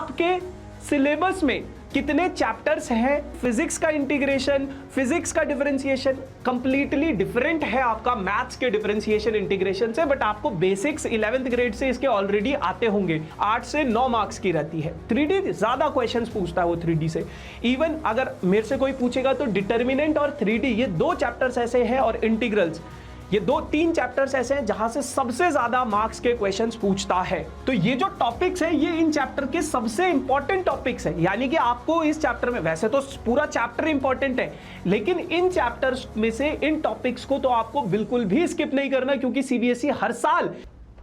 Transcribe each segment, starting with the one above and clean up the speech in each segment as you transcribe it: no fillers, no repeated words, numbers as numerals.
आपके सिलेबस में कितने चैप्टर्स हैं, फिजिक्स का इंटीग्रेशन, फिजिक्स का डिफरेंशिएशन कंप्लीटली डिफरेंट है आपका मैथ्स के डिफरेंशिएशन इंटीग्रेशन से, बट आपको बेसिक्स 11th ग्रेड से इसके ऑलरेडी आते होंगे। 8 से 9 मार्क्स की रहती है। 3D ज्यादा क्वेश्चंस पूछता है वो 3D से। इवन अगर मेरे से कोई पूछेगा तो डिटर्मिनेंट और 3D ये 2 चैप्टर्स ऐसे हैं, और इंटीग्रल्स ये 2-3 चैप्टर्स ऐसे हैं जहां से सबसे ज्यादा मार्क्स के क्वेश्चंस पूछता है। तो ये जो टॉपिक्स है ये इन चैप्टर के सबसे इंपॉर्टेंट टॉपिक्स है, यानी कि आपको इस चैप्टर में, वैसे तो पूरा चैप्टर इंपॉर्टेंट है, लेकिन इन चैप्टर्स में से इन टॉपिक्स को तो आपको बिल्कुल भी स्किप नहीं करना, क्योंकि सीबीएसई हर साल।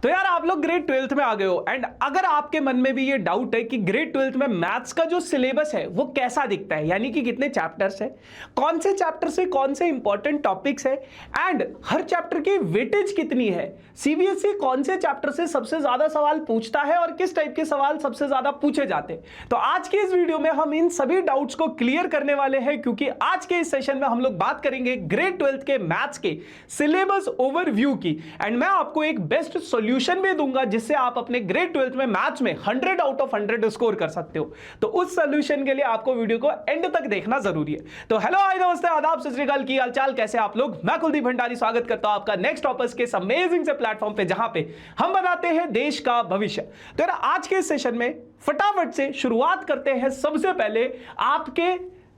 तो यार आप लोग ग्रेड 12th में आ गए हो, एंड अगर आपके मन में भी ये डाउट है कि ग्रेड 12th में मैथ्स का जो सिलेबस है वो कैसा दिखता है, यानी कि कितने चैप्टर्स है, कौन से चैप्टर से कौन से इंपॉर्टेंट टॉपिक्स है, एंड हर चैप्टर की वेटेज कितनी है, सीबीएसई कौन से चैप्टर से सबसे ज्यादा सवाल पूछता है और किस टाइप के सवाल सबसे ज्यादा पूछे जाते हैं, तो आज के इस वीडियो में हम इन सभी डाउट्स को क्लियर करने वाले हैं। क्योंकि आज के इस सेशन में हम लोग बात करेंगे ग्रेड 12th के मैथ्स के सिलेबस ओवरव्यू की, एंड मैं आपको एक बेस्ट सोल्यूशन भी दूंगा जिससे आप अपने ग्रेड 12th में मैथ्स में 100 आउट ऑफ 100 स्कोर कर सकते हो। तो उस सॉल्यूशन के लिए आपको वीडियो को एंड तक देखना जरूरी है। तो हेलो, हाय, नमस्ते, आदाब, सत श्री अकाल, की हालचाल, कैसे आप लोग। मैं कुलदीप भंडारी स्वागत करता हूं आपका नेक्स्ट टॉपर्स के अमेजिंग से प्लेटफॉर्म पे, जहां पे हम बनाते हैं देश का भविष्य। तो यार आज के इस सेशन में फटाफट से शुरुआत करते हैं। सबसे पहले आपके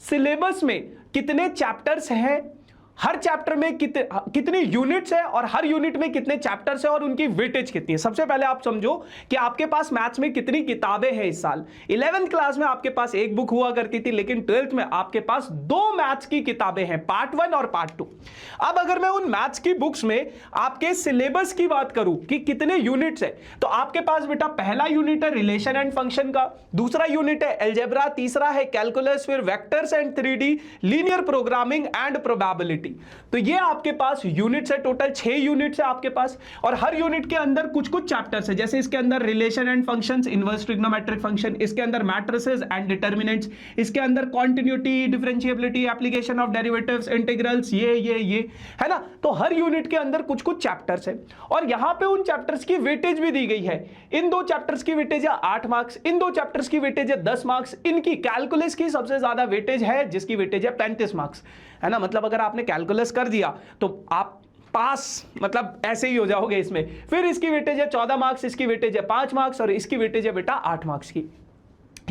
सिलेबस में कितने चैप्टर्स हैं, हर चैप्टर में कितनी यूनिट्स है, और हर यूनिट में कितने चैप्टर्स है, और उनकी वेटेज कितनी है। सबसे पहले आप समझो कि आपके पास मैथ्स में कितनी किताबें हैं इस साल। 11th क्लास में आपके पास एक बुक हुआ करती थी, लेकिन 12th में आपके पास 2 मैथ्स की किताबें हैं, पार्ट 1 और पार्ट 2। अब अगर मैं उन मैथ्स की बुक्स में आपके सिलेबस की बात करूं कि कितने यूनिट्स है, तो आपके पास बेटा पहला यूनिट है रिलेशन एंड फंक्शन का, दूसरा यूनिट है अलजेब्रा, तीसरा है कैलकुलस, फिर vectors and 3D, linear programming and probability. तो ये आपके पास यूनिट्स है, टोटल 6 यूनिट्स है आपके पास, और हर यूनिट के अंदर कुछ कुछ चैप्टर्स है। जैसे इसके अंदर relation and functions, inverse trigonometric function, इसके अंदर मैट्रिसेस एंड डिटरमिनेंट्स, इसके अंदर continuity, differentiability, application of derivatives, integrals, ये है ना। तो हर यूनिट के अंदर कुछ कुछ चैप्टर्स है, और यहां पे उन चैप्टर्स की वेटेज भी दी गई है। इन 2 चैप्टर्स की वेटेज है 8 मार्क्स, इन 2 चैप्टर्स की वेटेज है 10 मार्क्स। इनकी कैलकुलस की सबसे ज्यादा वेटेज है, जिसकी वेटेज है 35 मार्क्स, है ना। मतलब अगर आपने कैलकुलस कर दिया तो आप पास, मतलब ऐसे ही हो जाओगे इसमें। फिर इसकी वेटेज है 14 मार्क्स, इसकी वेटेज है 5 मार्क्स, और इसकी वेटेज है बेटा 8 मार्क्स की।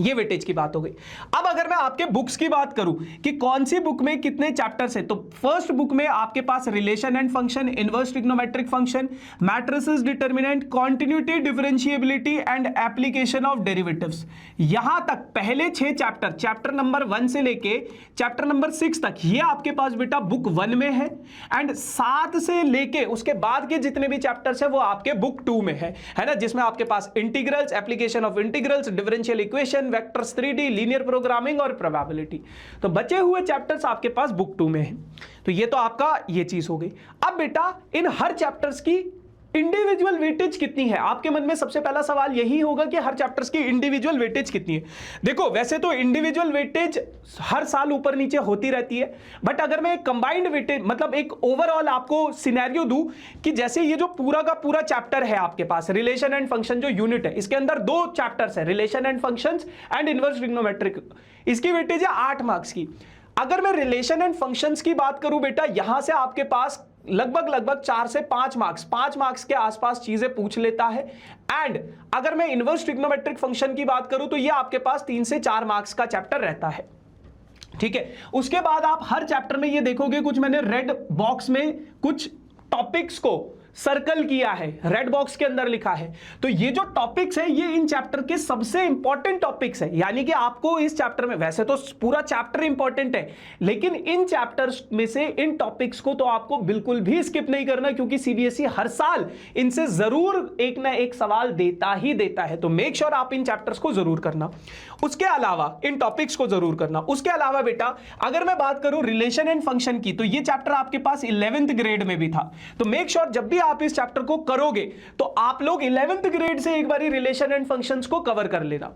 ये वेटेज की बात हो गई। अब अगर मैं आपके बुक्स की बात करूं कि कौन सी बुक में कितने चैप्टर्स हैं, तो फर्स्ट बुक में आपके पास relation and function, inverse trigonometric function, matrices, determinant, continuity, differentiability and application of derivatives, यहां तक पहले 6 चैप्टर, चैप्टर नंबर 1 से लेके चैप्टर नंबर 6 तक, ये आपके पास बेटा बुक 1 में है, एंड 7 से लेके उसके बाद के जितने भी चैप्टर्स है वो आपके बुक 2 में है ना, जिसमें आपके पास integrals, application of integrals, differential equation, vectors, 3D, linear programming और प्रोबेबिलिटी। तो बचे हुए चैप्टर्स आपके पास बुक 2 में है। तो ये तो आपका ये चीज हो गई। अब बेटा इन हर चैप्टर्स की इंडिविजुअल वेटेज कितनी है, आपके मन में सबसे पहला सवाल यही होगा कि हर चैप्टर्स की इंडिविजुअल वेटेज कितनी है। देखो वैसे तो इंडिविजुअल वेटेज हर साल ऊपर नीचे होती रहती है, बट अगर मैं एक कंबाइंड वेटेज, मतलब एक ओवरऑल आपको सिनेरियो दूं कि जैसे ये जो पूरा का पूरा चैप्टर है आपके पास, रिलेशन एंड फंक्शन जो यूनिट है, इसके अंदर 2 चैप्टर्स है, relation and functions and inverse trigonometric, इसकी वेटेज है 8 मार्क्स की। अगर मैं रिलेशन एंड फंक्शंस की बात करूं बेटा, यहां से आपके पास लगभग 4 से 5 मार्क्स, 5 मार्क्स के आसपास चीजें पूछ लेता है। एंड अगर मैं इनवर्स ट्रिग्नोमेट्रिक फंक्शन की बात करूं तो ये आपके पास 3 से 4 मार्क्स का चैप्टर रहता है, ठीक है। उसके बाद आप हर चैप्टर में ये देखोगे, कुछ मैंने रेड बॉक्स में कुछ टॉपिक्स को सर्कल किया है, रेड बॉक्स के अंदर लिखा है। तो ये जो टॉपिक्स है ये इन चैप्टर के सबसे इंपॉर्टेंट टॉपिक्स है, यानी कि आपको इस चैप्टर में, वैसे तो पूरा चैप्टर इंपॉर्टेंट है, लेकिन इन चैप्टर्स में से इन टॉपिक्स को तो आपको बिल्कुल भी स्किप नहीं करना, क्योंकि सीबीएसई हर साल इनसे जरूर एक ना एक सवाल देता ही देता है। तो मेक श्योर आप इन चैप्टर्स को जरूर करना, उसके अलावा इन टॉपिक्स को जरूर करना। उसके अलावा बेटा अगर मैं बात करूं रिलेशन एंड फंक्शन की, तो ये चैप्टर आपके पास 11th ग्रेड में भी था। तो मेक श्योर जब भी आप इस चैप्टर को करोगे तो आप लोग 11th ग्रेड से एक बारी रिलेशन एंड फंक्शंस को कवर कर लेना।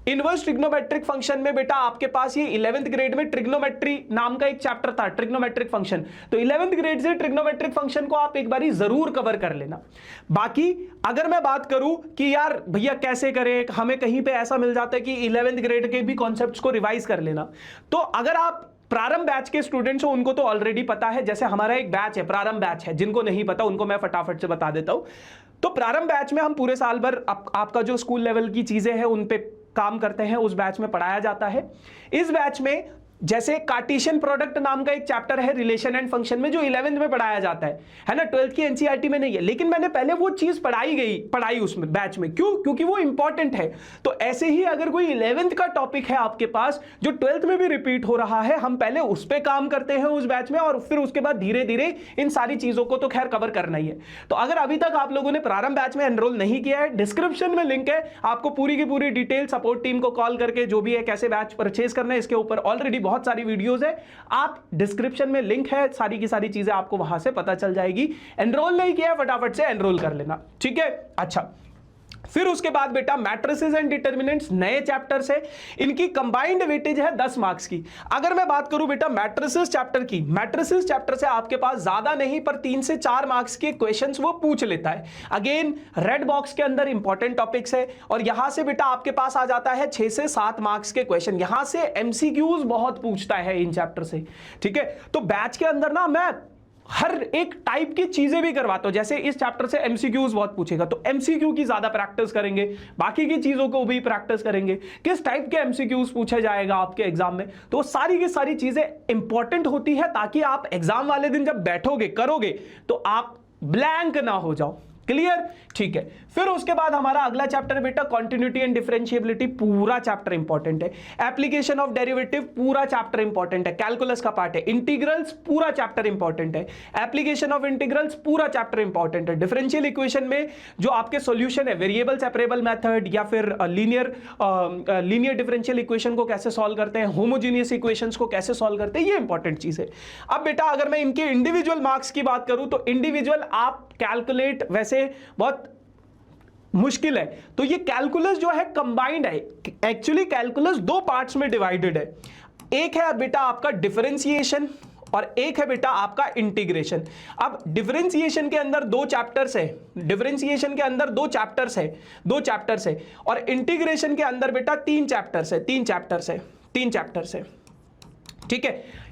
इनवर्स ट्रिग्नोमेट्रिक फंक्शन में बेटा आपके पास ये 11th ग्रेड में ट्रिग्नोमेट्री नाम का एक चैप्टर था, ट्रिग्नोमेट्रिक फंक्शन, तो 11th ग्रेड से ट्रिग्नोमेट्रिक फंक्शन को आप एक बारी जरूर कवर कर लेना। बाकी अगर मैं बात करूं कि यार भैया कैसे करें, हमें कहीं पे ऐसा मिल जाता है कि 11th ग्रेड के भी कॉन्सेप्ट्स को रिवाइज कर लेना, तो अगर आप प्रारंभ बैच के स्टूडेंट्स हो उनको तो ऑलरेडी पता है, जैसे हमारा एक बैच है प्रारंभ बैच है, जिनको नहीं पता उनको मैं फटाफट से बता देता हूं। तो प्रारंभ बैच में हम पूरे साल भर आपका जो स्कूल लेवल की चीजें हैं उन पे काम करते हैं, उस बैच में पढ़ाया जाता है। इस बैच में जैसे कार्टेशियन प्रोडक्ट नाम का एक चैप्टर है रिलेशन एंड फंक्शन में, जो 11th में पढ़ाया जाता है ना, 12th की एनसीईआरटी में नहीं है, लेकिन मैंने पहले वो चीज पढ़ाई उसमें बैच में, क्यों? क्योंकि वो इंपॉर्टेंट है। तो ऐसे ही अगर कोई 11th का टॉपिक है आपके पास जो 12th में भी रिपीट हो रहा है, हम पहले उस पर काम करते हैं उस बैच में, और फिर उसके बाद धीरे धीरे इन सारी चीजों को तो खैर कवर करना ही है। तो अगर अभी तक आप लोगों ने प्रारंभ बैच में एनरोल नहीं किया है, डिस्क्रिप्शन में लिंक है, आपको पूरी की पूरी डिटेल सपोर्ट टीम को कॉल करके जो भी है कैसे बैच परचेज करना है, इसके ऊपर ऑलरेडी बहुत सारी वीडियोस है, आप डिस्क्रिप्शन में लिंक है, सारी की सारी चीजें आपको वहां से पता चल जाएगी। एनरोल नहीं किया फटाफट से एनरोल कर लेना, ठीक है। अच्छा, फिर उसके बाद बेटा मैट्रिसेस एंड डिटर्मिनेंट्स नए चैप्टर से, इनकी कंबाइंड वेटेज है 10 मार्क्स की। अगर मैं बात करूं बेटा मैट्रिसेस चैप्टर की, मैट्रिसेस चैप्टर से आपके पास ज्यादा नहीं पर 3 से 4 मार्क्स के क्वेश्चंस वो पूछ लेता है। अगेन रेड बॉक्स के अंदर इंपॉर्टेंट टॉपिक्स है, और यहां से बेटा आपके पास आ जाता है 6 से 7 मार्क्स के क्वेश्चन। यहां से एमसीक्यूज बहुत पूछता है इन चैप्टर से, ठीक है। तो बैच के अंदर ना मैं हर एक टाइप की चीजें भी करवाता हूं, जैसे इस चैप्टर से एमसीक्यूज बहुत पूछेगा तो एमसीक्यू की ज्यादा प्रैक्टिस करेंगे, बाकी की चीजों को भी प्रैक्टिस करेंगे, किस टाइप के एमसीक्यूज पूछा जाएगा आपके एग्जाम में, तो सारी की सारी चीजें इंपॉर्टेंट होती है, ताकि आप एग्जाम वाले दिन जब बैठोगे करोगे तो आप ब्लैंक ना हो जाओ। क्लियर, ठीक है। फिर उसके बाद हमारा अगला चैप्टर बेटा कॉन्टिन्यूटी एंड डिफरेंशिएबिलिटी, पूरा चैप्टर इंपॉर्टेंट है। एप्लीकेशन ऑफ डेरिवेटिव पूरा चैप्टर इंपॉर्टेंट है, कैलकुलस का पार्ट है। इंटीग्रल्स पूरा चैप्टर इंपॉर्टेंट है, एप्लीकेशन ऑफ इंटीग्रल्स पूरा चैप्टर इंपॉर्टेंट है। डिफरेंशियल इक्वेशन में जो आपके सॉल्यूशन है, वेरिएबल सेपरेबल मेथड या फिर लीनियर डिफरेंशियल इक्वेशन को कैसे सॉल्व करते हैं, होमोजीनियस इक्वेशंस को कैसे सॉल्व करते हैं, ये इंपॉर्टेंट चीज है। अब बेटा अगर मैं इनके इंडिविजुअल मार्क्स की बात करूं तो इंडिविजुअल आप कैलकुलेट वैसे बहुत मुश्किल है, तो ये कैलकुलस जो है कंबाइंड है। एक्चुअली कैलकुलस 2 पार्ट्स में डिवाइडेड है, एक है बेटा आपका डिफरेंशिएशन और एक है बेटा आपका इंटीग्रेशन। अब डिफरेंशिएशन के अंदर 2 चैप्टर्स है, डिफरेंशिएशन के अंदर 2 चैप्टर्स है, और इंटीग्रेशन के अंदर बेटा 3 चैप्टर्स है, ठीक है।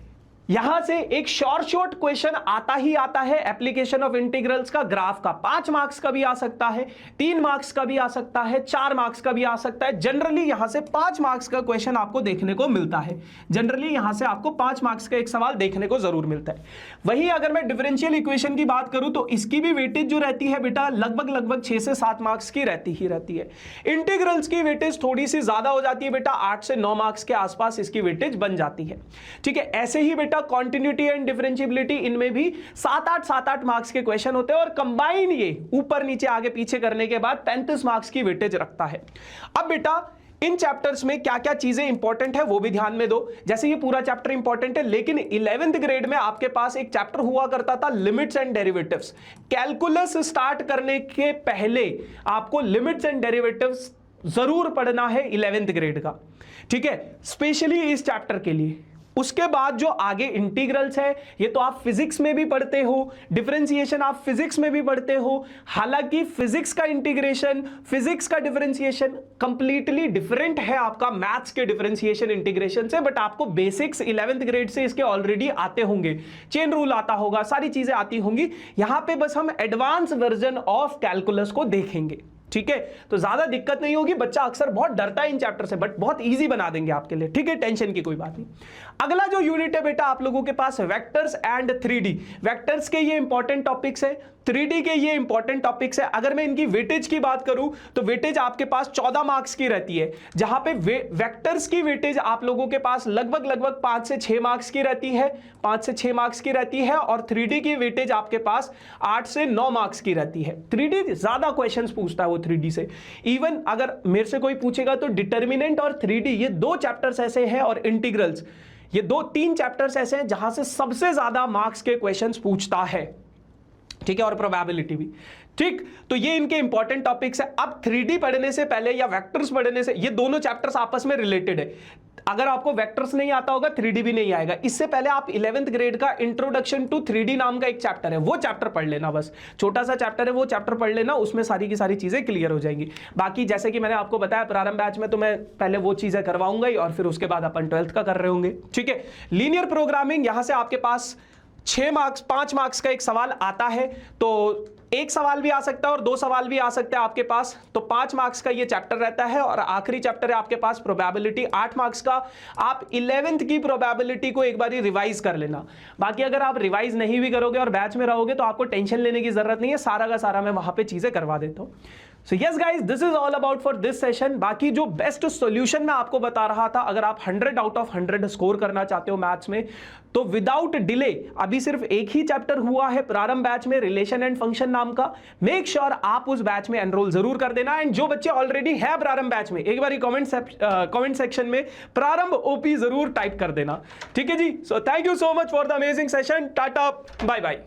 यहां से एक शॉर्ट क्वेश्चन आता ही आता है एप्लीकेशन ऑफ इंटीग्रल्स का, ग्राफ का, 5 मार्क्स का भी आ सकता है, 3 मार्क्स का भी आ सकता है, 4 मार्क्स का भी आ सकता है। जनरली यहां से 5 मार्क्स का क्वेश्चन आपको देखने को मिलता है, जनरली यहां से आपको 5 मार्क्स का एक सवाल देखने को जरूर मिलता है। वहीं अगर मैं डिफरेंशियल इक्वेशन की बात करूं तो इसकी भी वेटेज जो रहती है बेटा लगभग 6 से 7 मार्क्स की रहती है। इंटीग्रल्स की वेटेज थोड़ी सी ज्यादा हो जाती है बेटा, 8 से 9 मार्क्स के आसपास इसकी वेटेज बन जाती है, ठीक है। ऐसे ही बेटा कॉन्टिन्यूटी एंड डिफरेंशिएबिलिटी, इनमें भी 7-8 मार्क्स के क्वेश्चन होते हैं, और कंबाइन ये ऊपर नीचे आगे पीछे करने के बाद 35 मार्क्स की वेटेज रखता है। अब बेटा इन चैप्टर्स में क्या क्या चीजें इंपॉर्टेंट है वो भी ध्यान में दो। जैसे ये पूरा चैप्टर इंपॉर्टेंट है, लेकिन 11th ग्रेड में आपके पास एक चैप्टर हुआ करता था limits and derivatives. Calculus start करने के पहले आपको लिमिट्स एंड डेरिवेटिव्स जरूर पढ़ना है 11th ग्रेड का, ठीक है, स्पेशली इस चैप्टर के लिए। उसके बाद जो आगे इंटीग्रल्स है ये तो आप फिजिक्स में भी पढ़ते हो, डिफरेंशिएशन आप फिजिक्स में भी पढ़ते हो। हालांकि फिजिक्स का इंटीग्रेशन, फिजिक्स का डिफरेंशिएशन कंप्लीटली डिफरेंट है आपका मैथ्स के डिफरेंशिएशन इंटीग्रेशन से, बट आपको बेसिक्स 11th ग्रेड से इसके ऑलरेडी आते होंगे, चेन रूल आता होगा, सारी चीजें आती होंगी। यहां पे बस हम एडवांस वर्जन ऑफ कैलकुलस को देखेंगे, ठीक है। तो ज्यादा दिक्कत नहीं होगी, बच्चा अक्सर बहुत डरता है इन चैप्टर से, बट बहुत इजी बना देंगे आपके लिए, ठीक है, टेंशन की कोई बात नहीं। अगला जो यूनिट है बेटा आप लोगों के पास वेक्टर्स एंड 3D। वेक्टर्स के ये इंपॉर्टेंट टॉपिक्स है, 3D के ये इंपॉर्टेंट टॉपिक्स है। अगर मैं इनकी वेटेज की बात करूं तो वेटेज आपके पास 14 मार्क्स की रहती है, जहां पे वेक्टर्स की वेटेज आप लोगों के पास लगभग 5 से 6 मार्क्स की रहती है, 5 से 6 मार्क्स की रहती है, और 3D की वेटेज आपके पास 8 से 9 मार्क्स की रहती है। 3D ज्यादा क्वेश्चंस पूछता है वो 3D से। इवन अगर मेरे से कोई पूछेगा तो डिटर्मिनेंट और 3D ये 2 चैप्टर्स ऐसे हैं, और इंटीग्रल्स ये 2-3 चैप्टर्स ऐसे हैं जहां से सबसे ज्यादा मार्क्स के क्वेश्चंस पूछता है, ठीक है, और प्रोबेबिलिटी भी। ठीक, तो ये इनके इंपॉर्टेंट टॉपिक्स है। अब 3D पढ़ने से पहले या वेक्टर्स पढ़ने से, ये दोनों चैप्टर्स आपस में रिलेटेड है। अगर आपको वेक्टर्स नहीं आता होगा 3D भी नहीं आएगा। इससे पहले आप 11th ग्रेड का इंट्रोडक्शन टू 3D नाम का एक चैप्टर है, वो चैप्टर पढ़ लेना, बस छोटा सा चैप्टर है, वो चैप्टर पढ़ लेना, उसमें सारी की सारी चीजें क्लियर हो जाएंगी। बाकी जैसे कि मैंने आपको बताया प्रारंभ बैच में, तो मैं पहले वो चीजें करवाऊंगा ही, और फिर उसके बाद अपन 12th का कर रहे होंगे। ठीक है, लीनियर प्रोग्रामिंग, यहां से आपके पास 6 मार्क्स 5 मार्क्स का एक सवाल आता है, तो एक सवाल भी आ सकता है और 2 सवाल भी आ सकते हैं आपके पास, तो 5 मार्क्स का ये चैप्टर रहता है। और आखिरी चैप्टर है आपके पास प्रोबेबिलिटी, 8 मार्क्स का। आप 11th की प्रोबेबिलिटी को एक बार रिवाइज कर लेना। बाकी अगर आप रिवाइज नहीं भी करोगे और बैच में रहोगे तो आपको टेंशन लेने की जरूरत नहीं है, सारा का सारा मैं वहां पे चीजें करवा देता हूं। So yes guys, this is all about for this session. बाकी जो बेस्ट सॉल्यूशन मैं आपको बता रहा था, अगर आप 100 आउट ऑफ 100 स्कोर करना चाहते हो मैथ्स में, तो विदाउट डिले अभी सिर्फ एक ही चैप्टर हुआ है प्रारंभ बैच में, रिलेशन एंड फंक्शन नाम का। मेक श्योर आप उस बैच में एनरोल जरूर कर देना। एंड जो बच्चे ऑलरेडी है प्रारंभ बैच में, एक बार कमेंट सेक्शन में प्रारंभ ओपी जरूर टाइप कर देना। ठीक है जी, so thank you so much for the amazing session. Tata, bye bye.